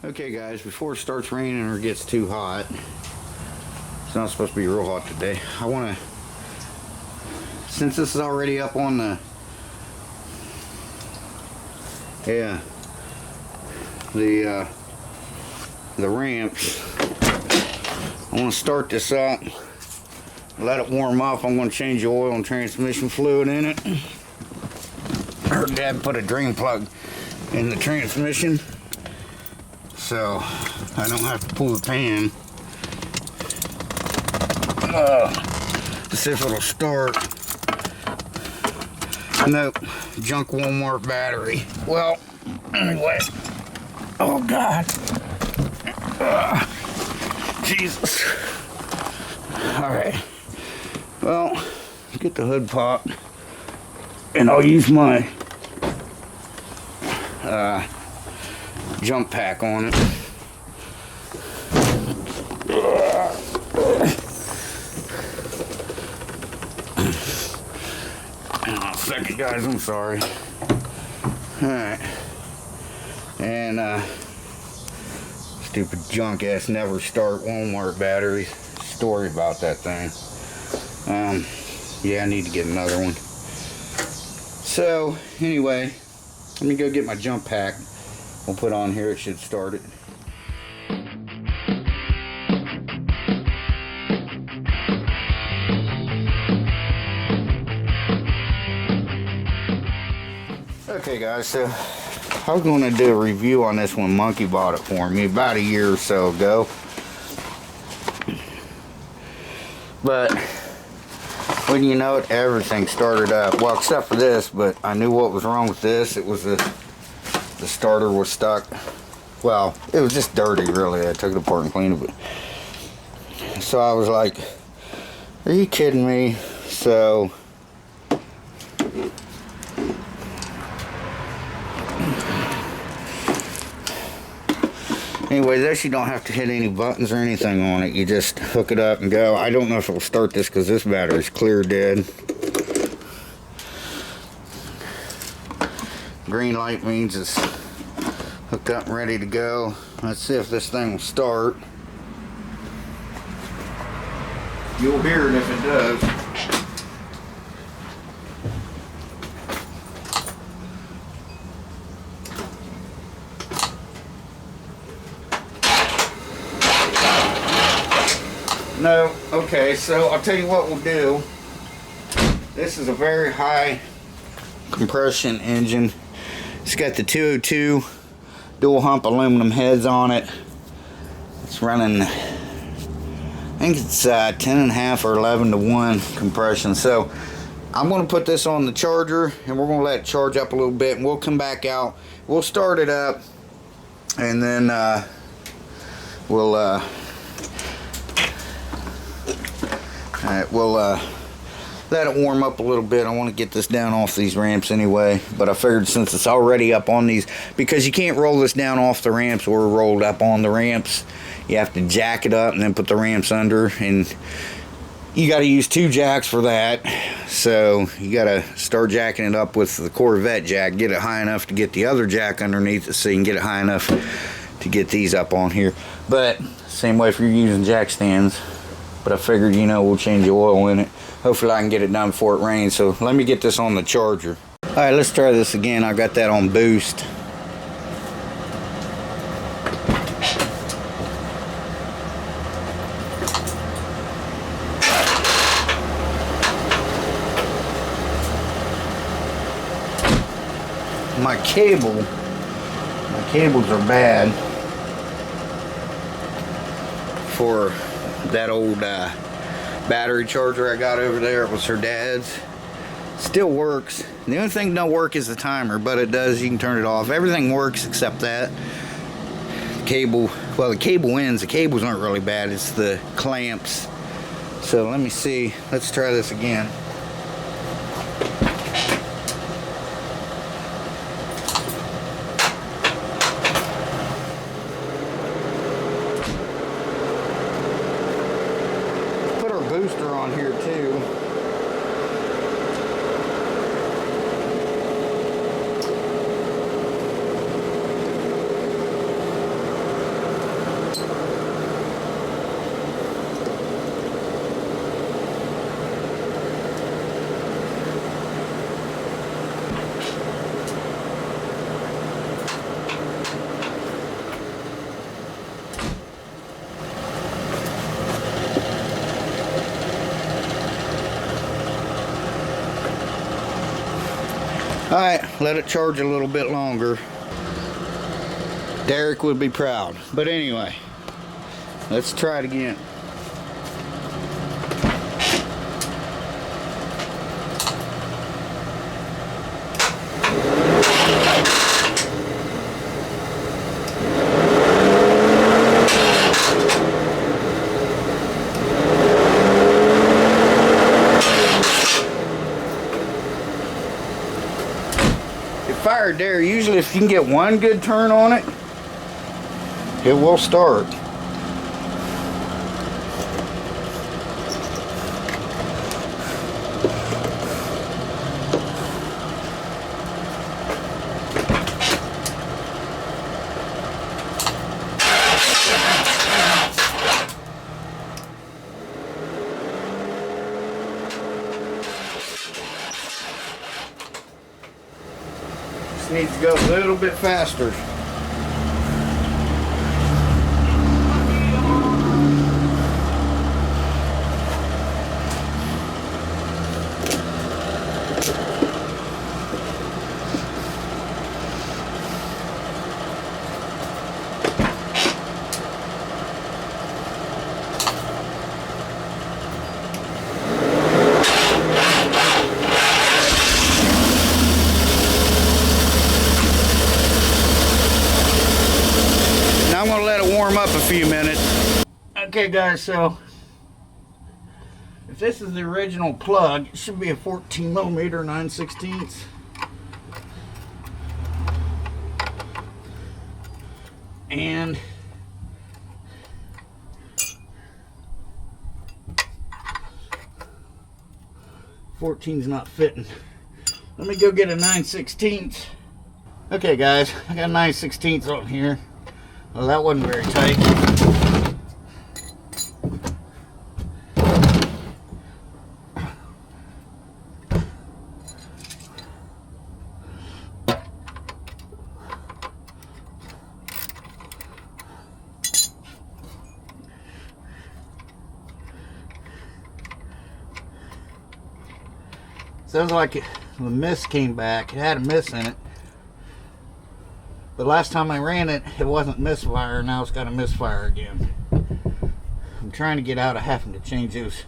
Okay guys, before it starts raining or gets too hot, it's not supposed to be real hot today, I want to, since this is already up on the ramps, I want to start this up, let it warm up. I'm going to change the oil and transmission fluid in it. Her dad put a drain plug in the transmission, so I don't have to pull the pan to see if it'll start. Nope, junk Walmart battery. Well, anyway, oh God, Jesus. All right, well, get the hood popped, and I'll use my jump pack on it. Hang on a second, guys, I'm sorry. Alright. And stupid junk ass never start Walmart batteries. Story about that thing. Yeah, I need to get another one. So anyway, let me go get my jump pack. We'll put on here, it should start it. Okay guys, so I was going to do a review on this when Monkey bought it for me about a year or so ago. But when you know it, everything started up. Well, except for this, but I knew what was wrong with this. It was the starter was stuck. Well, it was just dirty, really. I took it apart and cleaned it. So I was like, are you kidding me? So anyway, this you don't have to hit any buttons or anything on it. You just hook it up and go. I don't know if it'll start this because this battery's clear dead. Green light means it's hooked up and ready to go. Let's see if this thing will start. You'll hear it if it does. No, okay, so I'll tell you what we'll do. This is a very high compression engine. It's got the 202 dual hump aluminum heads on it. It's running, I think it's 10.5 or 11 to 1 compression. So I'm going to put this on the charger and we're going to let it charge up a little bit, and we'll come back out. We'll start it up, and then we'll let it warm up a little bit. I want to get this down off these ramps anyway, but I figured since it's already up on these, because you can't roll this down off the ramps or roll it up on the ramps, you have to jack it up and then put the ramps under, and you got to use 2 jacks for that. So you got to start jacking it up with the Vette jack, get it high enough to get the other jack underneath it so you can get it high enough to get these up on here. But same way if you're using jack stands. But I figured, you know, we'll change the oil in it. Hopefully I can get it done before it rains. So let me get this on the charger. Alright, let's try this again. I got that on boost. My cables are bad for that old battery charger I got over there. It was her dad's. Still works. The only thing that don't work is the timer, but it does. You can turn it off. Everything works except that cable. Well, the cable ends. The cables aren't really bad. It's the clamps. So let me see. Let's try this again. Booster on here too. Alright, let it charge a little bit longer. Derek would be proud. But anyway, let's try it again. Fired there. Usually if you can get one good turn on it, it will start. Needs to go a little bit faster. I'm going to let it warm up a few minutes. Okay guys, so if this is the original plug, it should be a 14 millimeter 9/16. And $14's not fitting. Let me go get a 9/16. Okay guys, I got 9/16 on here. Well, that wasn't very tight. Sounds like the mist came back. It had a mist in it. But last time I ran it, it wasn't misfire. Now it's got a misfire again. I'm trying to get out of having to change those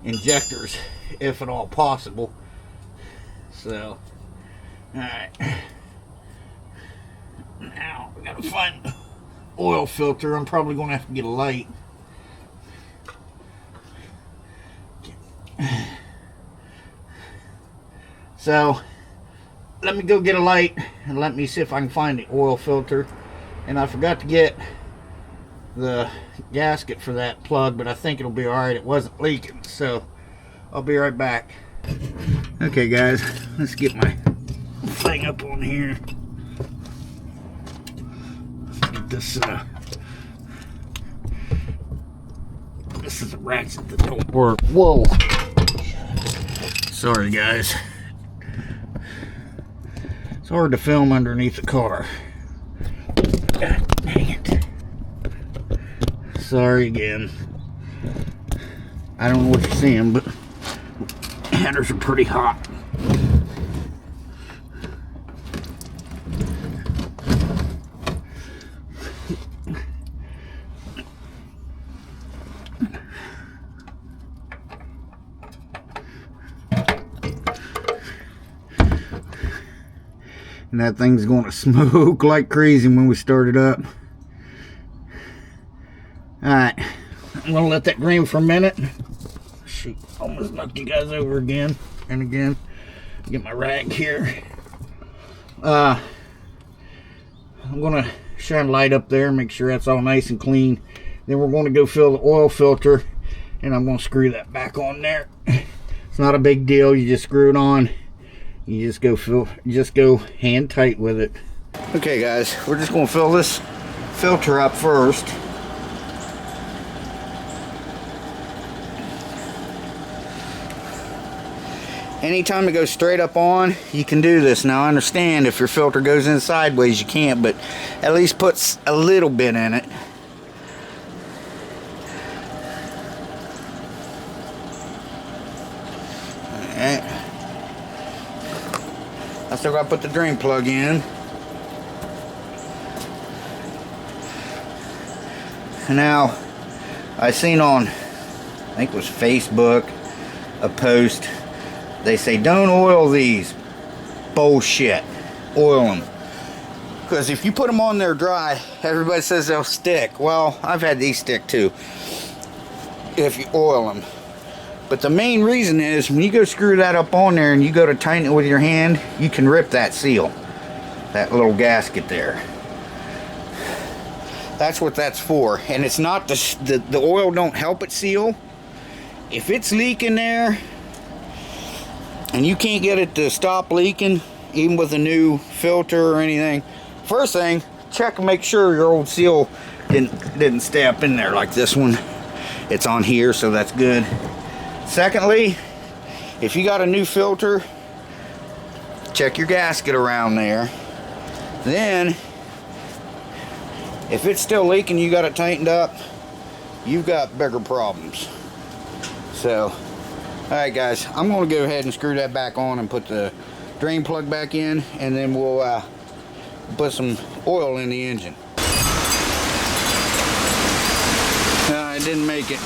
injectors, if at all possible. So, alright. Now, we gotta find the oil filter. I'm probably gonna have to get a light. So, let me go get a light and let me see if I can find the oil filter. And I forgot to get the gasket for that plug, but I think it'll be alright. It wasn't leaking, so I'll be right back. Okay guys, let's get my thing up on here. Get this this is a ratchet that don't work. Whoa. Sorry guys. It's hard to film underneath the car. God dang it. Sorry again. I don't know what you're seeing, but headers are pretty hot. And that thing's going to smoke like crazy when we start it up. Alright, I'm going to let that green for a minute. Shoot, almost knocked you guys over again and again. Get my rag here. I'm going to shine a light up there and make sure that's all nice and clean. Then we're going to go fill the oil filter, and I'm going to screw that back on there. It's not a big deal. You just screw it on. You just go hand tight with it. Okay guys, we're just going to fill this filter up first. Anytime it goes straight up on, you can do this. Now I understand if your filter goes in sideways you can't, but at least puts a little bit in it. Alright. still got to put the drain plug in. Now, I seen on, I think it was Facebook, a post. They say don't oil these. Bullshit. Oil them. Because if you put them on there dry, everybody says they'll stick. Well, I've had these stick too, if you oil them. But the main reason is when you go screw that up on there and you go to tighten it with your hand, you can rip that seal, that little gasket there. That's what that's for. And it's not the oil don't help it seal. If it's leaking there and you can't get it to stop leaking, even with a new filter or anything, first thing, check and make sure your old seal didn't stay up in there like this one. It's on here, so that's good. Secondly, if you got a new filter, check your gasket around there. Then, if it's still leaking, you got it tightened up, you've got bigger problems. So, alright guys, I'm going to go ahead and screw that back on and put the drain plug back in, and then we'll put some oil in the engine. I didn't make it.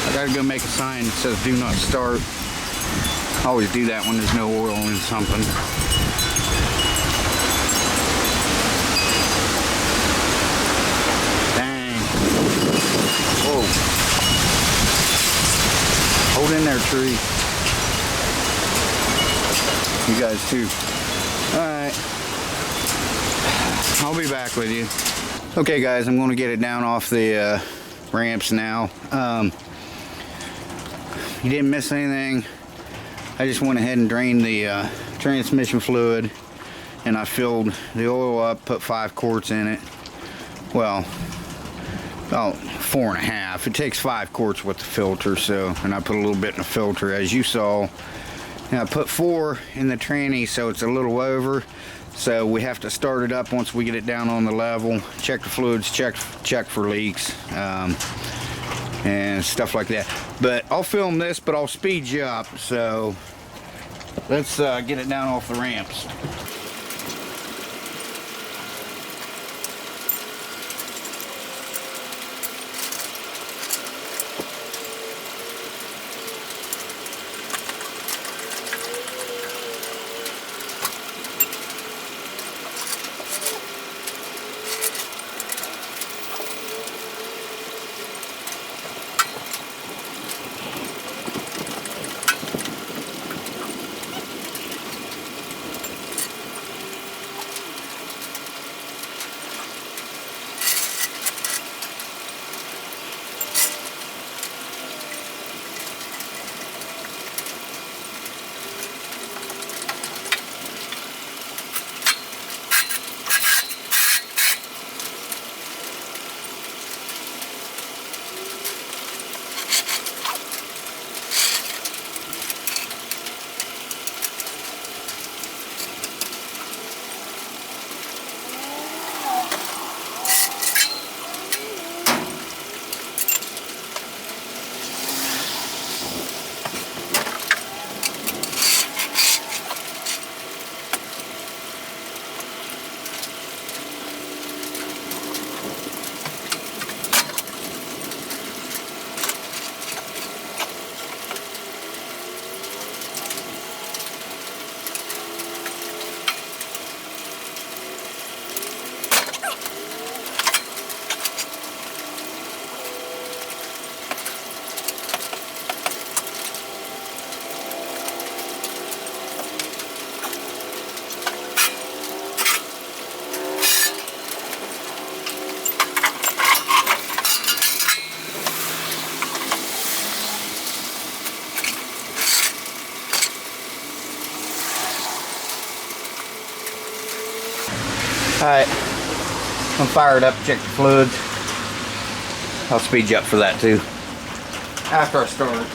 I gotta go make a sign that says do not start. I always do that when there's no oil in something. Dang. Whoa. Hold in there, tree. You guys too. Alright. I'll be back with you. Okay guys, I'm going to get it down off the ramps now. You didn't miss anything. I just went ahead and drained the transmission fluid, and I filled the oil up, put 5 quarts in it. Well, about 4.5. It takes 5 quarts with the filter, so, and I put a little bit in the filter as you saw. And I put 4 in the tranny, so it's a little over. So we have to start it up once we get it down on the level, check the fluids, check for leaks, and stuff like that. But I'll film this, but I'll speed you up. So let's get it down off the ramps. Alright, I'm fired up, check the fluids. I'll speed you up for that too, after I start.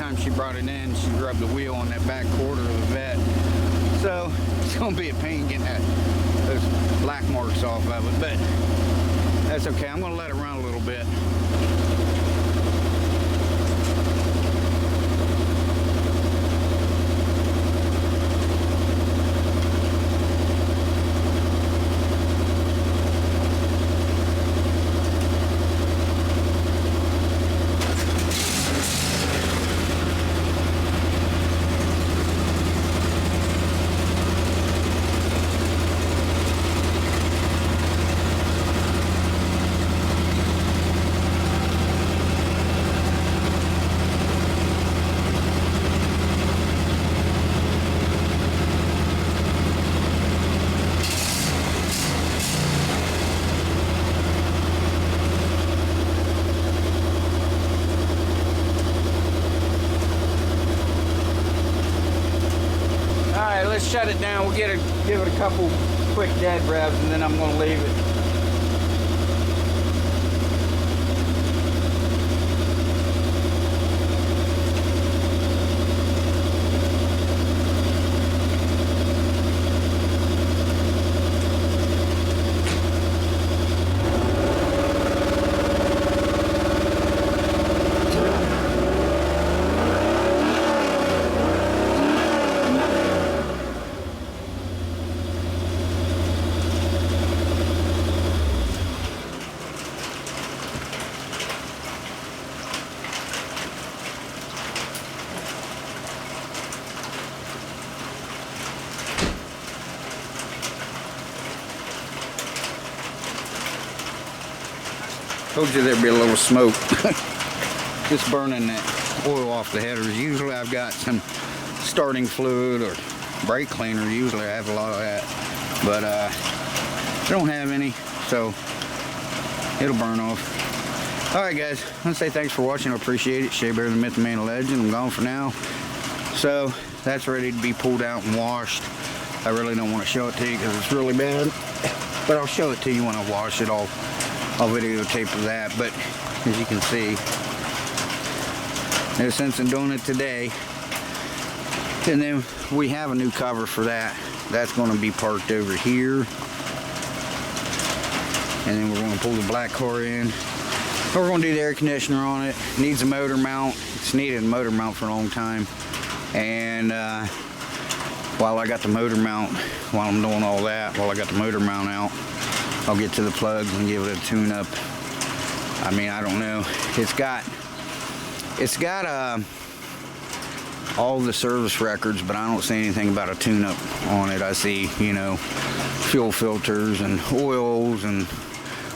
time she brought it in, she rubbed the wheel on that back quarter of the Vette. So it's gonna be a pain getting those black marks off of it, but that's okay. I'm gonna let it run a little bit. Let's shut it down. We'll give it a couple quick dead revs, and then I'm going to leave it. Told you there'd be a little smoke. Just burning that oil off the headers. Usually I've got some starting fluid or brake cleaner. Usually I have a lot of that, but I don't have any, so it'll burn off. Alright guys, I want to say thanks for watching. I appreciate it. Shea Bear, the Myth, the Man, the Legend. I'm gone for now. So that's ready to be pulled out and washed. I really don't want to show it to you because it's really bad, but I'll show it to you when I wash it. I'll videotape that, but as you can see, no sense in doing it today. And then we have a new cover for that. That's going to be parked over here. And then we're going to pull the black car in. We're going to do the air conditioner on it. Needs a motor mount. It's needed a motor mount for a long time. And while I got the motor mount, while I'm doing all that, while I got the motor mount out, I'll get to the plugs and give it a tune-up. I mean, I don't know. It's got all the service records, but I don't see anything about a tune-up on it. I see, you know, fuel filters and oils and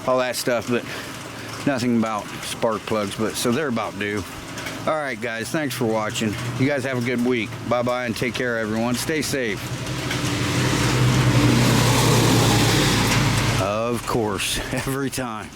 all that stuff, but nothing about spark plugs. But so they're about due. All right, guys. Thanks for watching. You guys have a good week. Bye-bye and take care, everyone. Stay safe. Of course, every time.